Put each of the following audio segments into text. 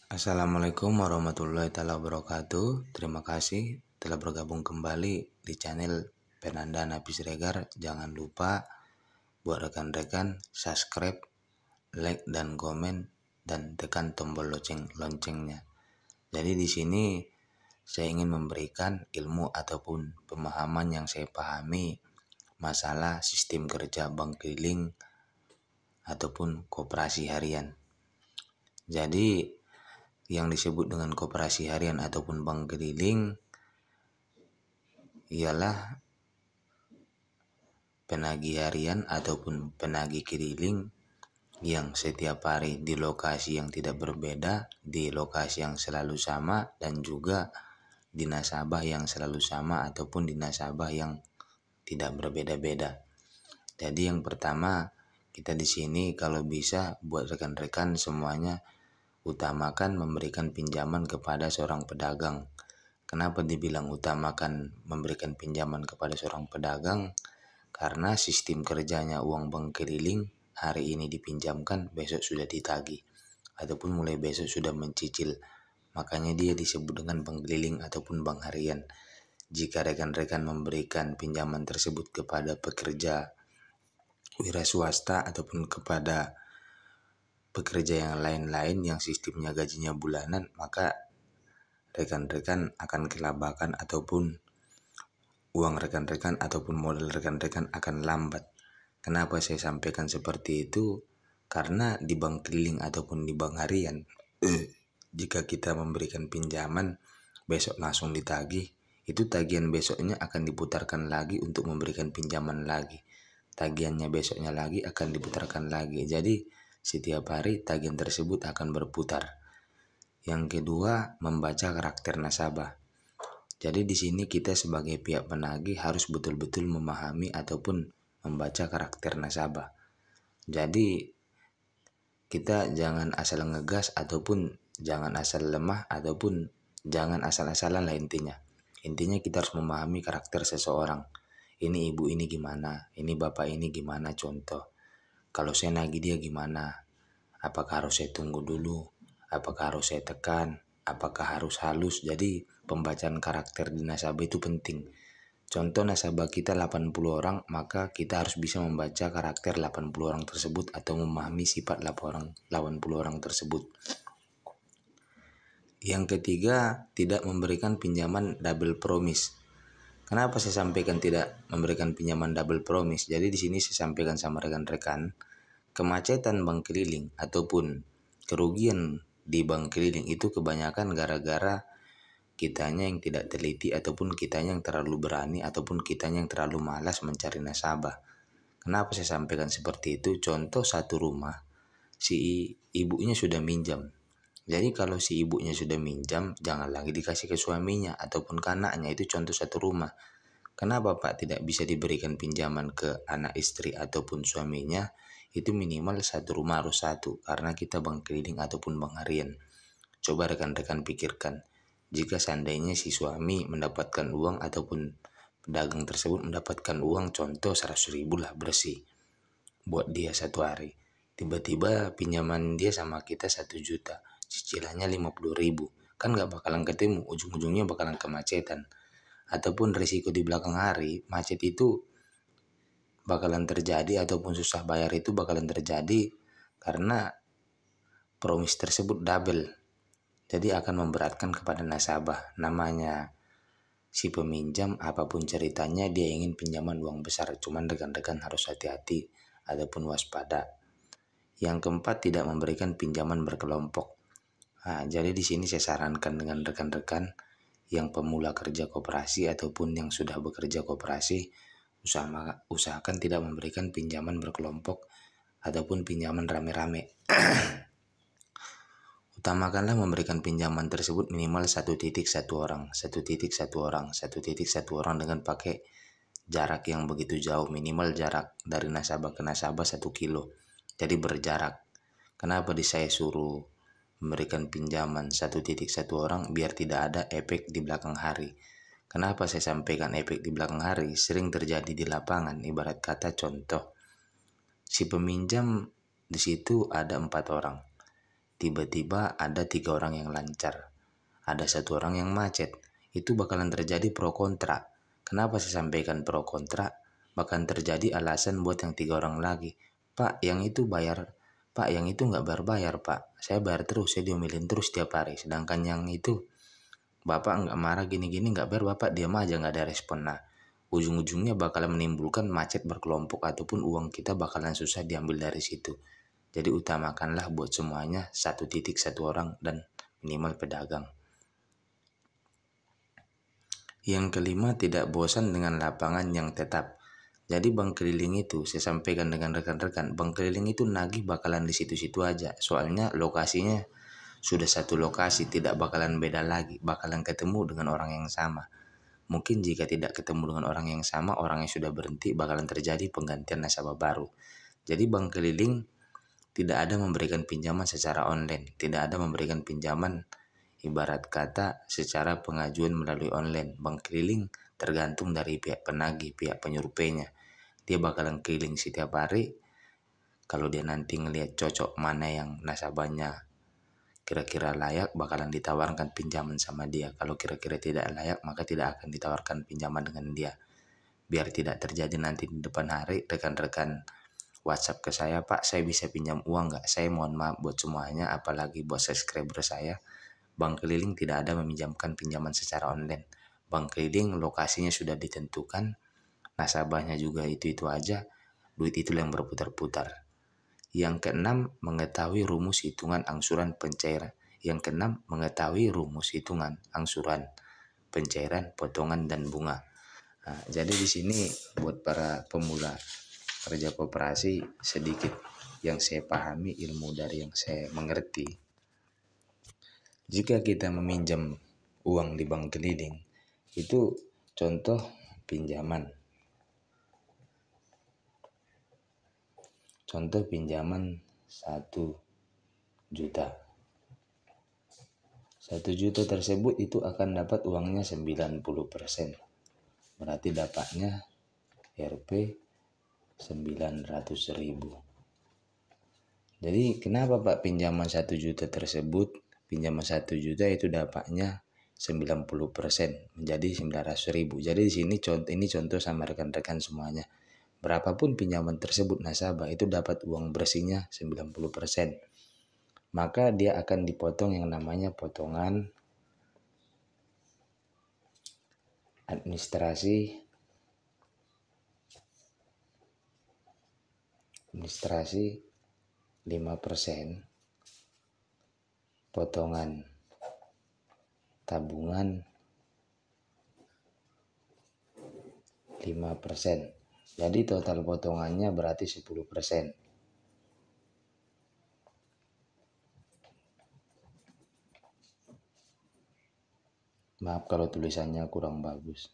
Assalamualaikum warahmatullahi wabarakatuh. Terima kasih telah bergabung kembali di channel Penanda Napi Siregar. Jangan lupa buat rekan-rekan subscribe, like dan komen dan tekan tombol loncengnya. Jadi di sini saya ingin memberikan ilmu ataupun pemahaman yang saya pahami masalah sistem kerja bank keliling ataupun koperasi harian. Jadi yang disebut dengan koperasi harian ataupun bank keliling ialah penagih harian ataupun penagih keliling yang setiap hari di lokasi yang tidak berbeda, di lokasi yang selalu sama, dan juga di nasabah yang selalu sama ataupun di nasabah yang tidak berbeda-beda. Jadi yang pertama, kita di sini kalau bisa buat rekan-rekan semuanya utamakan memberikan pinjaman kepada seorang pedagang. Kenapa dibilang utamakan memberikan pinjaman kepada seorang pedagang? Karena sistem kerjanya uang bank keliling hari ini dipinjamkan, besok sudah ditagih ataupun mulai besok sudah mencicil. Makanya dia disebut dengan bank keliling ataupun bank harian. Jika rekan-rekan memberikan pinjaman tersebut kepada pekerja wira swasta ataupun kepada pekerja yang lain-lain yang sistemnya gajinya bulanan, maka rekan-rekan akan kelabakan ataupun uang rekan-rekan ataupun modal rekan-rekan akan lambat. Kenapa saya sampaikan seperti itu? Karena di bank keliling ataupun di bank harian, jika kita memberikan pinjaman besok langsung ditagih, itu tagihan besoknya akan diputarkan lagi untuk memberikan pinjaman lagi. Tagihannya besoknya lagi akan diputarkan lagi. Jadi setiap hari tagihan tersebut akan berputar. Yang kedua, membaca karakter nasabah. Jadi di sini kita sebagai pihak penagih harus betul-betul memahami ataupun membaca karakter nasabah. Jadi kita jangan asal ngegas ataupun jangan asal lemah ataupun jangan asal-asalan lah intinya. Intinya kita harus memahami karakter seseorang. Ini ibu ini gimana, ini bapak ini gimana contoh. Kalau saya nagih dia gimana? Apakah harus saya tunggu dulu? Apakah harus saya tekan? Apakah harus halus? Jadi pembacaan karakter di nasabah itu penting. Contoh nasabah kita 80 orang, maka kita harus bisa membaca karakter 80 orang tersebut atau memahami sifat 80 orang tersebut. Yang ketiga, tidak memberikan pinjaman double promise. Kenapa saya sampaikan tidak memberikan pinjaman double promise? Jadi di sini saya sampaikan sama rekan-rekan, kemacetan bank keliling ataupun kerugian di bank keliling itu kebanyakan gara-gara kitanya yang tidak teliti ataupun kitanya yang terlalu berani ataupun kitanya yang terlalu malas mencari nasabah. Kenapa saya sampaikan seperti itu? Contoh satu rumah, si ibunya sudah minjam. Jadi kalau si ibunya sudah minjam, jangan lagi dikasih ke suaminya ataupun ke anaknya. Itu contoh satu rumah. Kenapa Pak tidak bisa diberikan pinjaman ke anak istri ataupun suaminya? Itu minimal satu rumah harus satu, karena kita bank keliling ataupun bank harian. Coba rekan-rekan pikirkan, jika seandainya si suami mendapatkan uang ataupun pedagang tersebut mendapatkan uang contoh 100.000 lah bersih buat dia satu hari. Tiba-tiba pinjaman dia sama kita 1 juta, cicilannya 50.000. Kan gak bakalan ketemu, ujung-ujungnya bakalan kemacetan. Ataupun risiko di belakang hari, macet itu bakalan terjadi ataupun susah bayar itu bakalan terjadi karena promis tersebut double. Jadi akan memberatkan kepada nasabah. Namanya si peminjam apapun ceritanya dia ingin pinjaman uang besar, cuman rekan-rekan harus hati-hati ataupun waspada. Yang keempat, tidak memberikan pinjaman berkelompok. Nah, jadi di sini saya sarankan dengan rekan-rekan yang pemula kerja koperasi ataupun yang sudah bekerja koperasi, usahakan tidak memberikan pinjaman berkelompok ataupun pinjaman rame-rame. Utamakanlah memberikan pinjaman tersebut minimal 1.1 orang dengan pakai jarak yang begitu jauh, minimal jarak dari nasabah ke nasabah 1 kilo. Jadi berjarak. Kenapa saya suruh memberikan pinjaman 1.1 orang? Biar tidak ada efek di belakang hari. Kenapa saya sampaikan efek di belakang hari? Sering terjadi di lapangan. Ibarat kata contoh, si peminjam di situ ada 4 orang. tiba-tiba ada 3 orang yang lancar, ada 1 orang yang macet, itu bakalan terjadi pro kontra. Kenapa saya sampaikan pro kontra? Bahkan terjadi alasan buat yang 3 orang lagi. Pak, yang itu bayar. Pak, yang itu nggak bayar, Pak. Saya bayar terus, saya diomelin terus tiap hari. Sedangkan yang itu, Bapak nggak marah gini-gini nggak bayar, Bapak diam aja nggak ada respon. Nah, ujung-ujungnya bakalan menimbulkan macet berkelompok ataupun uang kita bakalan susah diambil dari situ. Jadi utamakanlah buat semuanya 1 titik 1 orang dan minimal pedagang. Yang kelima, tidak bosan dengan lapangan yang tetap. Jadi bank keliling itu, saya sampaikan dengan rekan-rekan, bank keliling itu nagih bakalan di situ-situ aja. Soalnya lokasinya sudah satu lokasi, tidak bakalan beda lagi, bakalan ketemu dengan orang yang sama. Mungkin jika tidak ketemu dengan orang yang sama, orang yang sudah berhenti, bakalan terjadi penggantian nasabah baru. Jadi bank keliling tidak ada memberikan pinjaman secara online, tidak ada memberikan pinjaman ibarat kata secara pengajuan melalui online. Bank keliling tergantung dari pihak penagih, pihak penyurveinya. Dia bakalan keliling setiap hari. Kalau dia nanti ngelihat cocok mana yang nasabahnya kira-kira layak, bakalan ditawarkan pinjaman sama dia. Kalau kira-kira tidak layak, maka tidak akan ditawarkan pinjaman dengan dia. Biar tidak terjadi nanti di depan hari rekan-rekan WhatsApp ke saya, Pak, saya bisa pinjam uang nggak? Saya mohon maaf buat semuanya, apalagi buat subscriber saya. Bank keliling tidak ada meminjamkan pinjaman secara online. Bank keliling lokasinya sudah ditentukan, nasabahnya juga itu-itu aja, duit itu yang berputar-putar. Yang keenam, mengetahui rumus hitungan angsuran pencairan. Yang keenam, mengetahui rumus hitungan angsuran pencairan, potongan, dan bunga. Nah, jadi di sini buat para pemula kerja koperasi, sedikit yang saya pahami, ilmu dari yang saya mengerti. Jika kita meminjam uang di bank keliling, itu contoh pinjaman. Contoh pinjaman 1 juta. 1 juta tersebut itu akan dapat uangnya 90%. Berarti dapatnya Rp 900.000. Jadi kenapa Pak pinjaman 1 juta tersebut, pinjaman 1 juta itu dapatnya 90% menjadi 900.000. Jadi di sini contoh sama rekan-rekan semuanya. Berapapun pinjaman tersebut nasabah itu dapat uang bersihnya 90%. Maka dia akan dipotong yang namanya potongan administrasi 5%, potongan tabungan 5%. Jadi total potongannya berarti 10%. Maaf kalau tulisannya kurang bagus.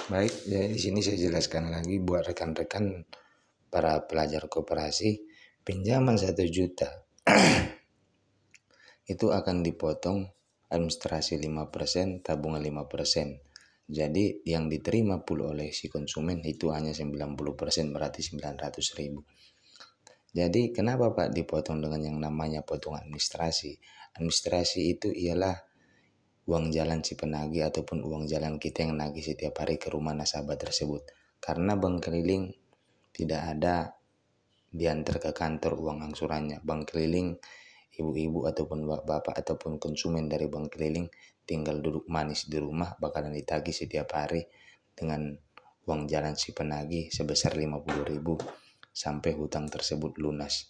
Baik, jadi di sini saya jelaskan lagi buat rekan-rekan para pelajar koperasi, pinjaman 1 juta itu akan dipotong administrasi 5%, tabungan 5%. Jadi yang diterima pula oleh si konsumen itu hanya 90%, berarti 900.000. Jadi kenapa Pak dipotong dengan yang namanya potongan administrasi? Administrasi itu ialah uang jalan si penagih ataupun uang jalan kita yang nagih setiap hari ke rumah nasabah tersebut. Karena bank keliling tidak ada diantar ke kantor uang angsurannya. Bank keliling, ibu-ibu ataupun bapak ataupun konsumen dari bank keliling tinggal duduk manis di rumah, bakalan ditagih setiap hari dengan uang jalan si penagih sebesar 50.000 sampai hutang tersebut lunas.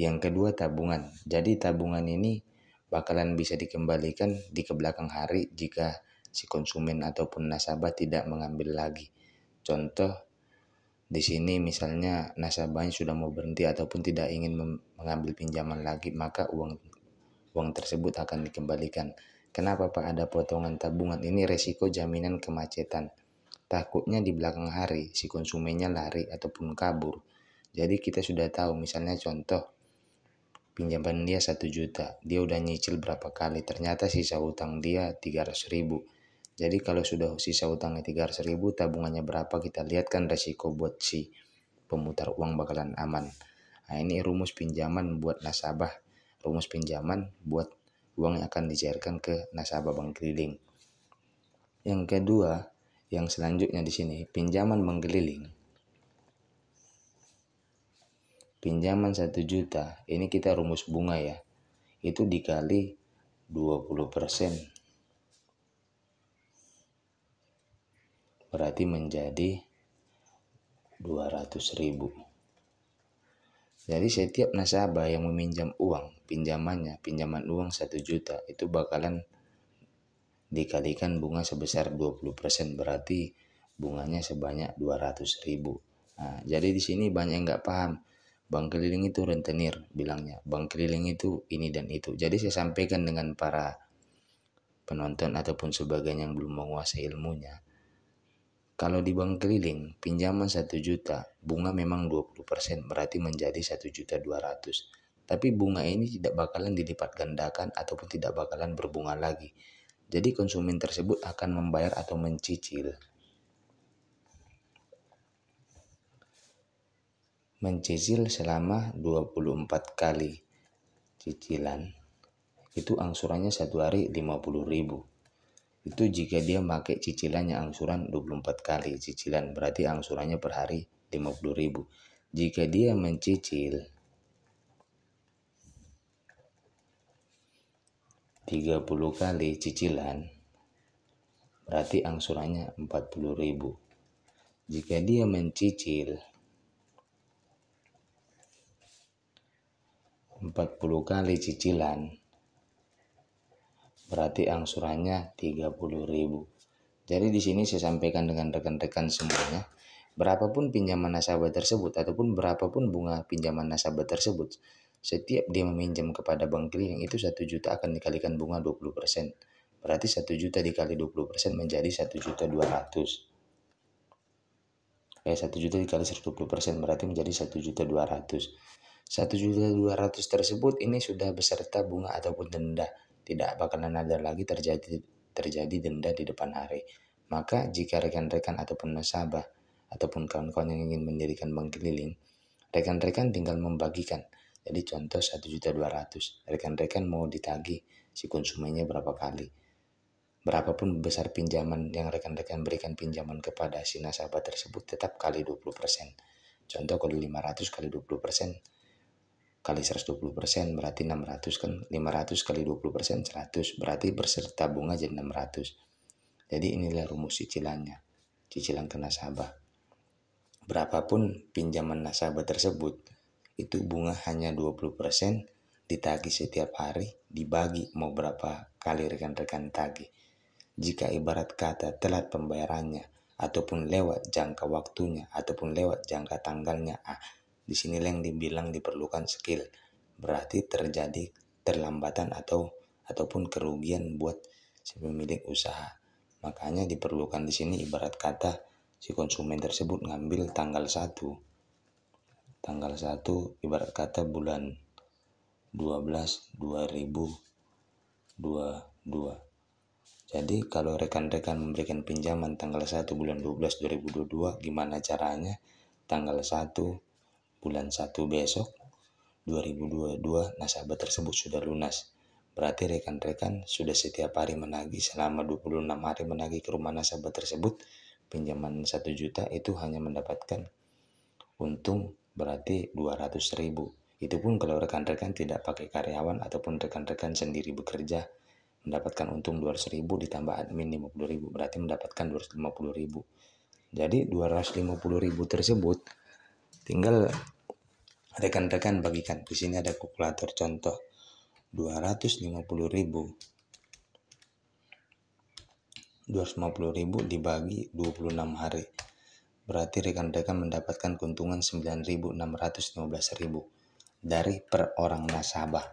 Yang kedua, tabungan. Jadi tabungan ini bakalan bisa dikembalikan di belakang hari jika si konsumen ataupun nasabah tidak mengambil lagi. Contoh di sini misalnya nasabahnya sudah mau berhenti ataupun tidak ingin mengambil pinjaman lagi, maka uang tersebut akan dikembalikan. Kenapa Pak ada potongan tabungan? Ini resiko jaminan kemacetan. takutnya di belakang hari si konsumennya lari ataupun kabur. Jadi kita sudah tahu, misalnya contoh pinjaman dia 1 juta, dia udah nyicil berapa kali, ternyata sisa utang dia 300.000. Jadi kalau sudah sisa utangnya 300.000, tabungannya berapa, kita lihat kan resiko buat si pemutar uang bakalan aman. Nah, ini rumus pinjaman buat nasabah, rumus pinjaman buat uang yang akan dicairkan ke nasabah bank keliling. Yang kedua, yang selanjutnya di sini, pinjaman bank keliling. Pinjaman 1 juta, ini kita rumus bunga ya, itu dikali 20%. Berarti menjadi 200.000. Jadi setiap nasabah yang meminjam uang, pinjaman uang 1 juta, itu bakalan dikalikan bunga sebesar 20%, berarti bunganya sebanyak 200.000. Nah, jadi di sini banyak yang nggak paham. Bank keliling itu rentenir bilangnya. Bank keliling itu ini dan itu. Jadi saya sampaikan dengan para penonton ataupun sebagainya yang belum menguasai ilmunya. Kalau di bank keliling, pinjaman 1 juta, bunga memang 20%, berarti menjadi 1.200.000. Tapi bunga ini tidak bakalan dilipat gandakan ataupun tidak bakalan berbunga lagi. Jadi konsumen tersebut akan membayar atau mencicil selama 24 kali cicilan. Itu angsurannya 1 hari 50.000. Itu jika dia pakai cicilannya angsuran 24 kali cicilan, berarti angsurannya per hari 50.000. Jika dia mencicil 30 kali cicilan, berarti angsurannya 40.000. Jika dia mencicil 40 kali cicilan, berarti angsurannya 30.000. Jadi di sini saya sampaikan dengan rekan-rekan semuanya, berapapun pinjaman nasabah tersebut ataupun berapapun bunga pinjaman nasabah tersebut, setiap dia meminjam kepada bank keliling itu 1 juta akan dikalikan bunga 20%. Berarti 1 juta dikali 20% menjadi 1.200.000. 1 juta dikali 120% berarti menjadi 1.200.000. 1.200.000 tersebut ini sudah beserta bunga ataupun denda. Tidak bakalan ada lagi terjadi denda di depan hari. Maka jika rekan-rekan ataupun nasabah ataupun kawan-kawan yang ingin mendirikan bank keliling, rekan-rekan tinggal membagikan. Jadi contoh 1.200.000, rekan-rekan mau ditagih si konsumennya berapa kali. Berapapun besar pinjaman yang rekan-rekan berikan pinjaman kepada si nasabah tersebut, tetap kali 20%. Contoh kalau 500 kali 20%, kali 120% berarti 600 kan, 500 kali 20% 100, berarti berserta bunga jadi 600. Jadi inilah rumus cicilannya, cicilan ke nasabah. Berapapun pinjaman nasabah tersebut, itu bunga hanya 20%, ditagih setiap hari, dibagi mau berapa kali rekan-rekan tagih. Jika ibarat kata telat pembayarannya ataupun lewat jangka waktunya ataupun lewat jangka tanggalnya, di sini yang dibilang diperlukan skill. Berarti terjadi terlambatan ataupun kerugian buat si pemilik usaha. Makanya diperlukan di sini ibarat kata si konsumen tersebut ngambil tanggal 1 ibarat kata bulan 12 2022. Jadi kalau rekan-rekan memberikan pinjaman tanggal 1 bulan 12 2022, gimana caranya? Tanggal 1 bulan 1 besok 2022 nasabah tersebut sudah lunas. Berarti rekan-rekan sudah setiap hari menagih selama 26 hari menagih ke rumah nasabah tersebut. Pinjaman 1 juta itu hanya mendapatkan untung berarti 200.000. Itu pun kalau rekan-rekan tidak pakai karyawan ataupun rekan-rekan sendiri bekerja, mendapatkan untung 200.000 ditambah admin 50.000, berarti mendapatkan 250.000. Jadi 250.000 tersebut tinggal rekan-rekan bagikan. Di sini ada kalkulator contoh. 250.000 dibagi 26 hari. Berarti rekan-rekan mendapatkan keuntungan 9.615.000 dari per orang nasabah.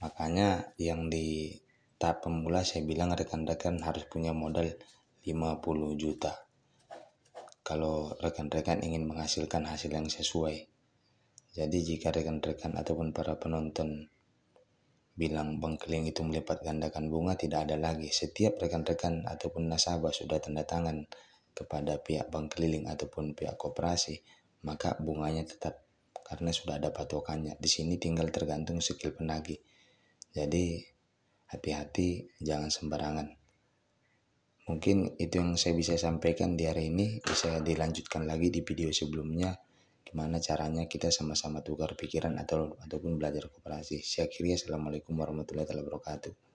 Makanya yang di tahap pemula saya bilang rekan-rekan harus punya modal 50 juta. kalau rekan-rekan ingin menghasilkan hasil yang sesuai. Jadi jika rekan-rekan ataupun para penonton bilang bank keliling itu melipat gandakan bunga, tidak ada lagi. Setiap rekan-rekan ataupun nasabah sudah tanda tangan kepada pihak bank keliling ataupun pihak koperasi, maka bunganya tetap karena sudah ada patokannya. Di sini tinggal tergantung skill penagih. Jadi hati-hati, jangan sembarangan. Mungkin itu yang saya bisa sampaikan di hari ini. Bisa dilanjutkan lagi di video sebelumnya, gimana caranya kita sama-sama tukar pikiran ataupun belajar koperasi. Saya akhiri, assalamualaikum warahmatullahi wabarakatuh.